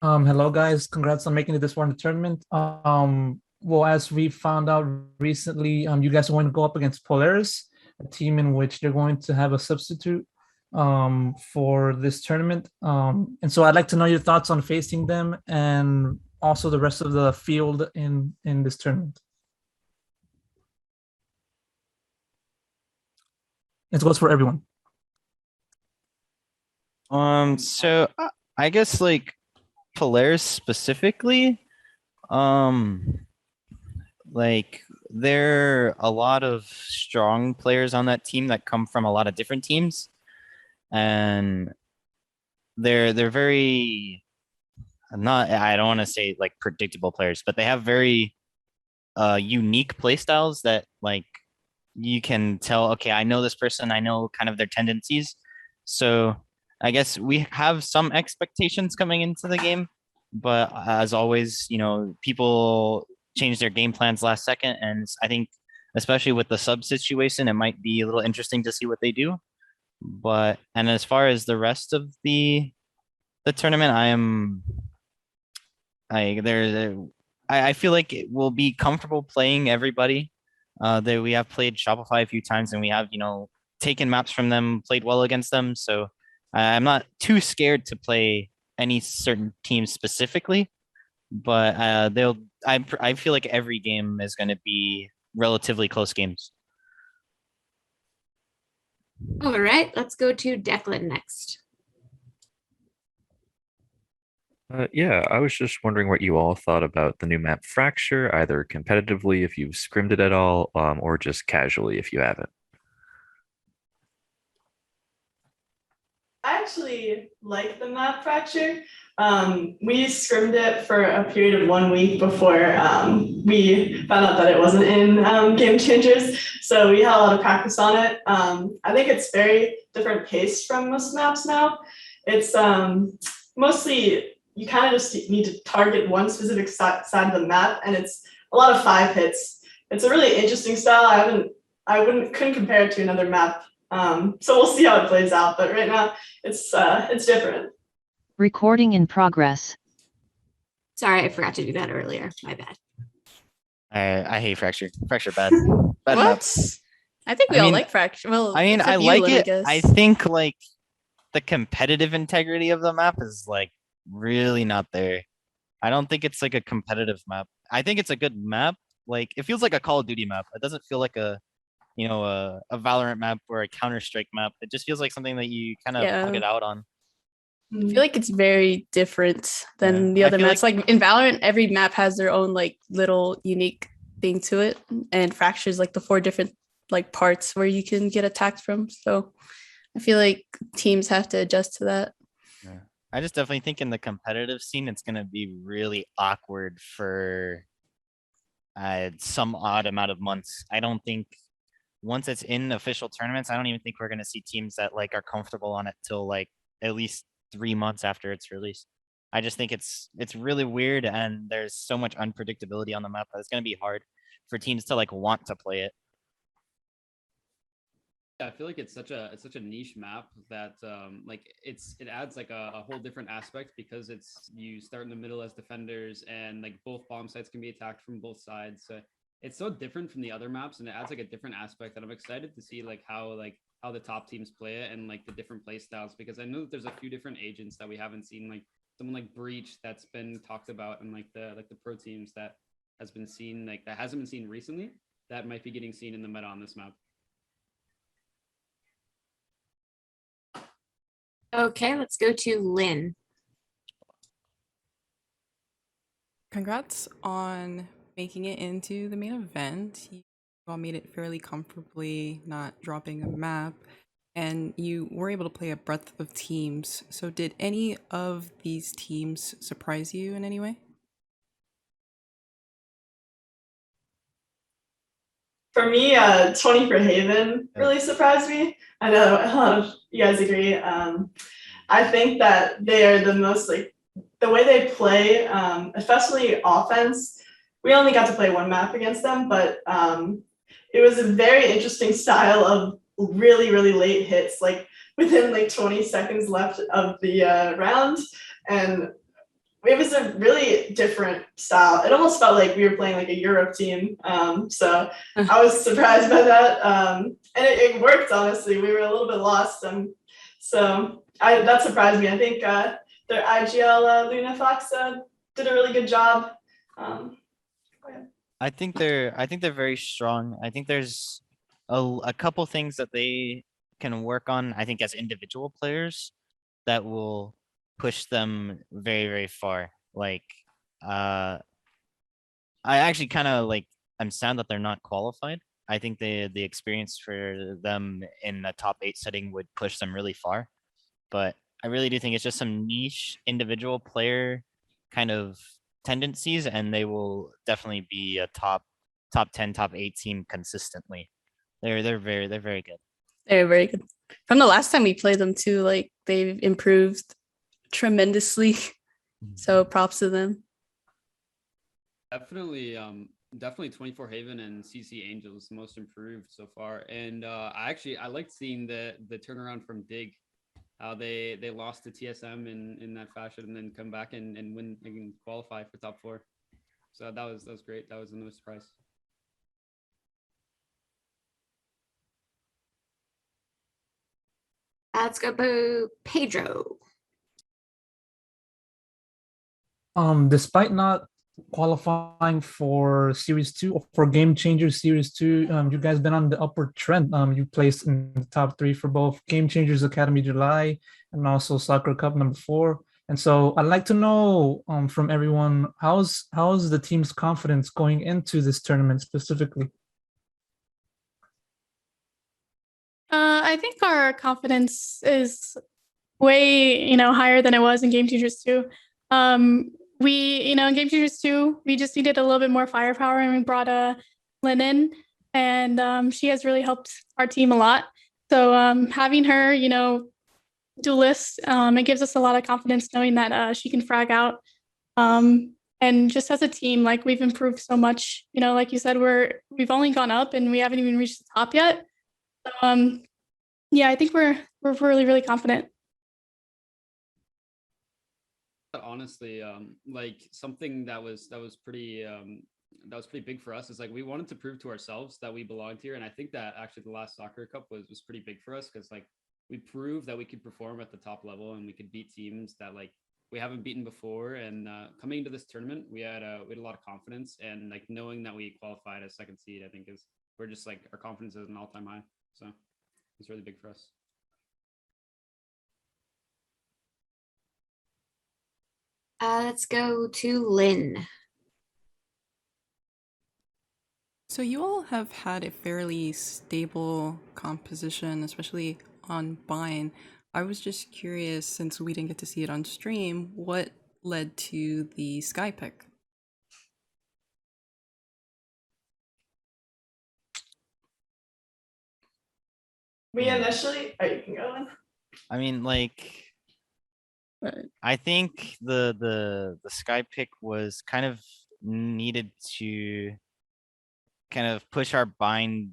Hello guys, congrats on making it this far in the tournament. Well, as we found out recently, you guys are going to go up against Polaris, a team in which they're going to have a substitute for this tournament. And so I'd like to know your thoughts on facing them and also the rest of the field in this tournament. It goes for everyone. So I guess like Polaris specifically, um, like there are a lot of strong players on that team that come from a lot of different teams, and they're very not I don't want to say like predictable players, but they have very unique play styles that like you can tell, okay, I know this person, I know kind of their tendencies. So I guess we have some expectations coming into the game, but as always, people change their game plans last second. And I think, especially with the sub situation, it might be a little interesting to see what they do. And as far as the rest of the tournament, I feel like it will be comfortable playing everybody. That we have played Shopify a few times, and we have taken maps from them, played well against them. So I'm not too scared to play any certain team specifically, but I feel like every game is going to be relatively close games. All right, let's go to Declan next. Yeah, I was just wondering what you all thought about the new map Fracture, either competitively if you've scrimmed it at all, or just casually if you haven't. I actually like the map Fracture. We scrimmed it for a period of 1 week before we found out that it wasn't in Game Changers. So we had a lot of practice on it. I think it's very different pace from most maps now. It's mostly you kind of just need to target one specific side of the map, and it's a lot of 5 hits. It's a really interesting style. Couldn't compare it to another map. So we'll see how it plays out. But right now, it's different. Recording in progress. Sorry, I forgot to do that earlier. My bad. I hate Fracture. Fracture bad. Bad What? maps. I think we all like Fracture. Well, I mean, I except you, like Lynne, it. guess. I think like the competitive integrity of the map is like really not there. I don't think it's like a competitive map. I think it's a good map. Like it feels like a Call of Duty map. It doesn't feel like a Valorant map or a Counter-Strike map. It just feels like something that you kind of Yeah. hug it out on. I feel like it's very different than the I other feel maps. Like in Valorant, every map has their own like little unique thing to it, and Fracture is like the 4 different like parts where you can get attacked from. So I feel like teams have to adjust to that. Yeah. I just definitely think in the competitive scene, it's gonna be really awkward for some odd amount of months. I don't think once it's in official tournaments, I don't even think we're gonna see teams that like are comfortable on it till like at least 3 months after it's released. I just think it's really weird, and there's so much unpredictability on the map that it's gonna be hard for teams to like want to play it. I feel like it's such a niche map that like it adds like a whole different aspect because you start in the middle as defenders, and like both bomb sites can be attacked from both sides. So it's so different from the other maps, and it adds like a different aspect that I'm excited to see like how the top teams play it and like the different play styles, because I know that there's a few different agents that we haven't seen, like someone like Breach that's been talked about, and like the pro teams that has been seen, like that hasn't been seen recently, that might be getting seen in the meta on this map. Okay, let's go to Lynne. Congrats on making it into the main event. You all made it fairly comfortably, not dropping a map, and you were able to play a breadth of teams. So did any of these teams surprise you in any way? For me, 20 for Haven really surprised me. I know a lot of you guys agree. I think that they are the most like the way they play, especially offense. We only got to play 1 map against them, but it was a very interesting style of really, really late hits, like within like 20 seconds left of the round. And it was a really different style. It almost felt like we were playing like a Europe team. So I was surprised by that. And it worked, honestly. We were a little bit lost. So that surprised me. I think their IGL Luna Fox did a really good job. I think they're very strong. I think there's a couple things that they can work on, I think, as individual players that will push them very, very far. Like I actually kind of like, I'm sad that they're not qualified. I think the experience for them in a top 8 setting would push them really far. But I really do think it's just some niche individual player kind of tendencies, and they will definitely be a top 10, top 8 team consistently. They're very good. They're very good. From the last time we played them too, like they've improved tremendously. So props to them. Definitely, definitely 24 Haven and CC Angels most improved so far. And I liked seeing the turnaround from Dig. How they lost to TSM in that fashion and then come back and win and qualify for top 4. So that was great. That was no surprise. Let's go to Pedro. Despite not qualifying for Series 2 or for Game Changers Series 2, you guys been on the upward trend. You placed in the top 3 for both Game Changers Academy July and also Soccer Cup number 4. And so I'd like to know from everyone, how's the team's confidence going into this tournament specifically? I think our confidence is way, higher than it was in Game Changers 2. In Game Changers 2, we just needed a little bit more firepower, and we brought Lynne in, and she has really helped our team a lot. So having her, duelist, it gives us a lot of confidence knowing that she can frag out. And just as a team, like we've improved so much. Like you said, we've only gone up, and we haven't even reached the top yet. So, yeah, I think we're really, really confident. Honestly, like something that was pretty big for us is like we wanted to prove to ourselves that we belonged here, and I think that actually the last Soccer Cup was pretty big for us because like we proved that we could perform at the top level and we could beat teams that like we haven't beaten before. And coming into this tournament, we had a lot of confidence, and like knowing that we qualified as second seed, I think we're just like our confidence is an all-time high. So it's really big for us. Let's go to Lynne. So you all have had a fairly stable composition, especially on Vine. I was just curious, since we didn't get to see it on stream, what led to the Sky pick? We initially, you can go in. I mean, like, I think the Sky pick was kind of needed to kind of push our bind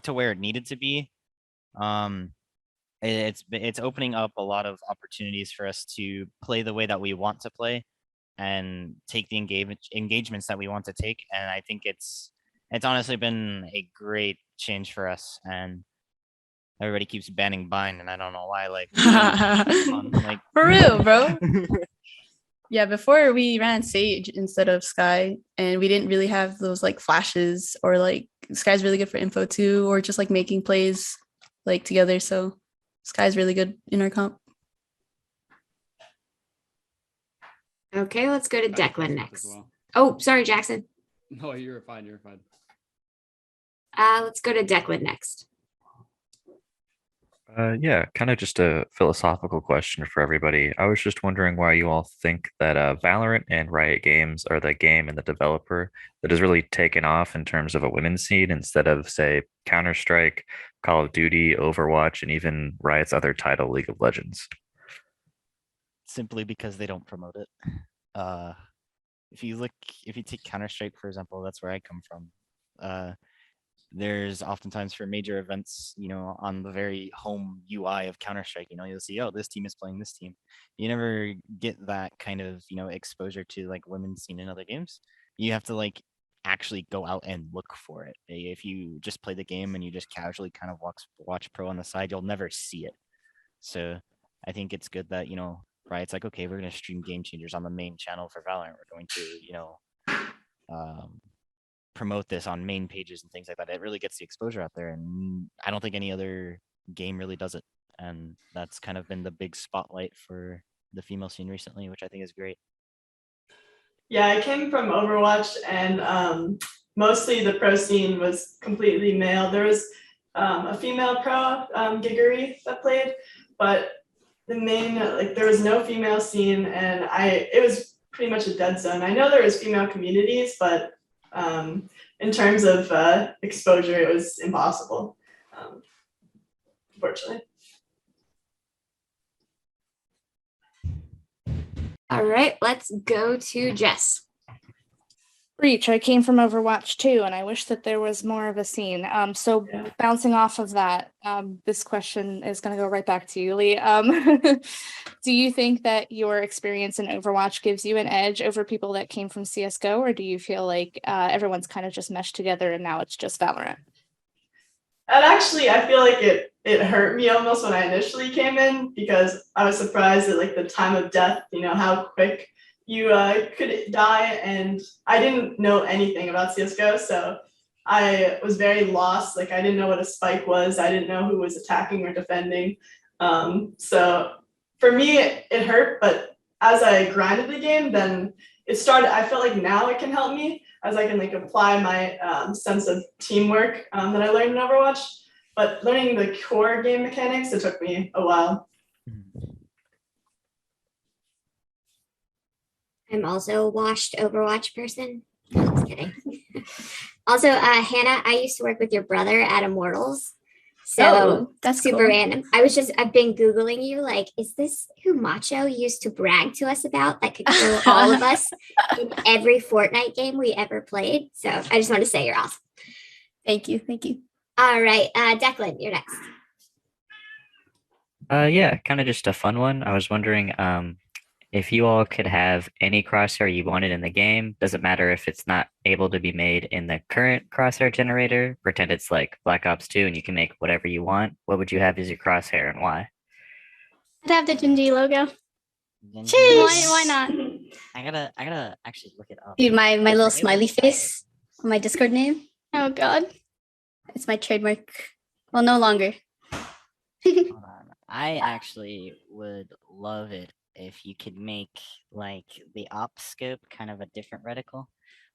to where it needed to be. It's opening up a lot of opportunities for us to play the way that we want to play and take the engagements that we want to take. And I think it's honestly been a great change for us. And everybody keeps banning bind, and I don't know why. Like, like For real, bro. Yeah, before we ran Sage instead of Sky, and we didn't really have those like flashes, or like Sky's really good for info too, or just like making plays like together. So Sky's really good in our comp. Okay, let's go to Declan next. Well. Oh, sorry, Jackson. No, you're fine. You're fine. Let's go to Declan next. Yeah, kind of just a philosophical question for everybody. I was just wondering why you all think that Valorant and Riot Games are the game and the developer that has really taken off in terms of a women's scene instead of, say, Counter-Strike, Call of Duty, Overwatch, and even Riot's other title, League of Legends. Simply because they don't promote it. If you take Counter-Strike, for example, that's where I come from. there's oftentimes for major events, on the very home UI of Counter-Strike, you'll see, oh, this team is playing this team. You never get that kind of, exposure to like women's scene in other games. You have to like actually go out and look for it. If you just play the game and you just casually kind of watch pro on the side, you'll never see it. So I think it's good that, Riot's like, okay, we're going to stream Game Changers on the main channel for Valorant. We're going to, promote this on main pages and things like that. It really gets the exposure out there. And I don't think any other game really does it. And that's kind of been the big spotlight for the female scene recently, which I think is great. Yeah, I came from Overwatch, and mostly the pro scene was completely male. There was a female pro, Gigery, that played, but the main, there was no female scene, and it was pretty much a dead zone. I know there was female communities, but in terms of exposure, it was impossible, unfortunately. All right, let's go to Jess. Breach, I came from Overwatch too, and I wish that there was more of a scene. So bouncing off of that, this question is going to go right back to you, Lee. Do you think that your experience in Overwatch gives you an edge over people that came from CSGO, or do you feel like everyone's kind of just meshed together and now it's just Valorant? And actually, I feel like it hurt me almost when I initially came in, because I was surprised at the time of death, how quick you could die, and I didn't know anything about CSGO, so I was very lost. I didn't know what a spike was. I didn't know who was attacking or defending. So for me, it hurt, but as I grinded the game, then it started. I feel like now it can help me as I can apply my sense of teamwork that I learned in Overwatch. But learning the core game mechanics, it took me a while. I'm also a washed Overwatch person. No, just kidding. Also, Hannah, I used to work with your brother at Immortals. So that's super cool. random. I've been Googling you, is this who Macho used to brag to us about that could kill all of us in every Fortnite game we ever played? So I just want to say you're awesome. Thank you. Thank you. All right, Declan, you're next. Yeah, kind of just a fun one. I was wondering, if you all could have any crosshair you wanted in the game, doesn't matter if it's not able to be made in the current crosshair generator, pretend it's like Black Ops 2 and you can make whatever you want, what would you have as your crosshair and why? I'd have the Gen.G logo. Gen.G? Why not? I gotta actually look it up. Dude, my little smiley face on my Discord name. Oh God. It's my trademark. Well, no longer. Hold on. I actually would love it if you could make the op scope kind of a different reticle.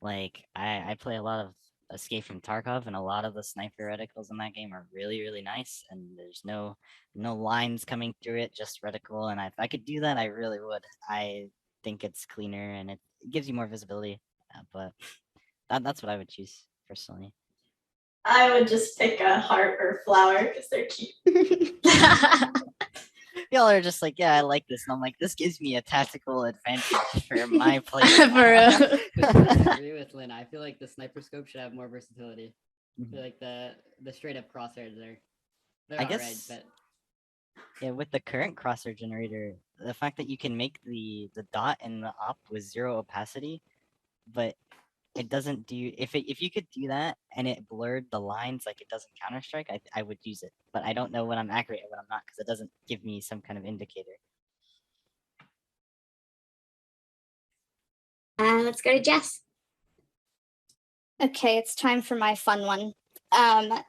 I play a lot of Escape from Tarkov, and a lot of the sniper reticles in that game are really, really nice, and there's no lines coming through it, just reticle, and if I could do that, I really would. I think it's cleaner and it gives you more visibility, but that's what I would choose personally. I would just pick a heart or flower because they're cute. Y'all are just yeah, I like this. And I'm this gives me a tactical advantage for my play. I agree with Lynne. I feel like the sniper scope should have more versatility. I feel like the straight up crosshairs they're I guess, right, but yeah, with the current crosshair generator, the fact that you can make the dot in the op with 0 opacity, but it doesn't do if you could do that and it blurred the lines like it does in Counter-Strike, I would use it. But I don't know when I'm accurate and when I'm not because it doesn't give me some kind of indicator. Let's go to Jess. Okay, it's time for my fun one.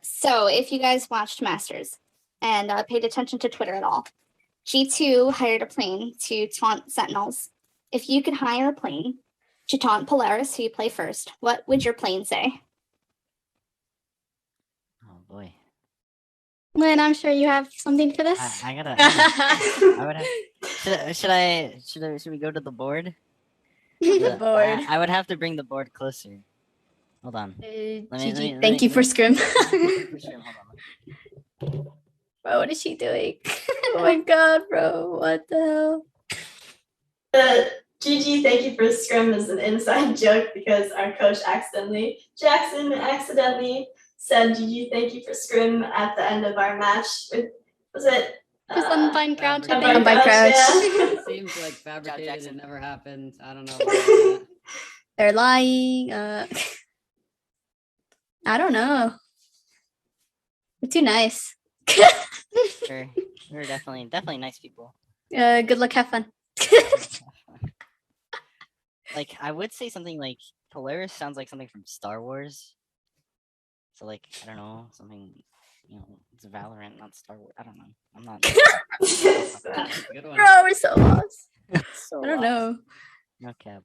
So if you guys watched Masters and paid attention to Twitter at all, G2 hired a plane to taunt Sentinels. If you could hire a plane to taunt Polaris, who you play first, what would your plane say? Oh boy. Lynn, I'm sure you have something for this. I would have. Should we go to the board? The board. I would have to bring the board closer. Hold on. GG, thank you for Scrim. Bro, what is she doing? Oh my God, bro, what the hell? GG, thank you for Scrim is an inside joke because our coach Jackson accidentally said GG, thank you for scrim at the end of our match. Was it? Just unbind crouch, I think. Unbind Unbind crouch, crouch. yeah. Seems like fabricated. It never happened. I don't know. They're lying. I don't know. We're too nice. We're definitely nice people. Good luck, have fun. Like, I would say something like Polaris sounds like something from Star Wars. So like, I don't know, something, you know, it's Valorant, not Star Wars. I don't know. I'm not. Good one. Bro, we're so lost. I don't know. No cap.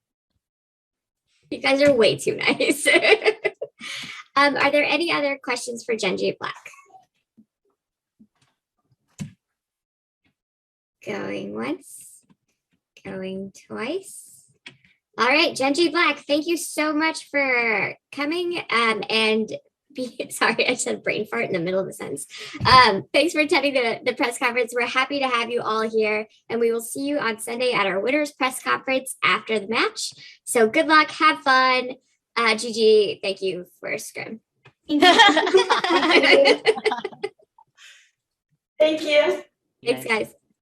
You guys are way too nice. Are there any other questions for Gen.G Black? Going once, going twice. All right, Gen.G Black, thank you so much for coming and sorry, I said brain fart in the middle of the sentence. Thanks for attending the press conference. We're happy to have you all here, and we will see you on Sunday at our winners press conference after the match. So good luck, have fun. GG, thank you for scrim. Thank you. Thanks, guys.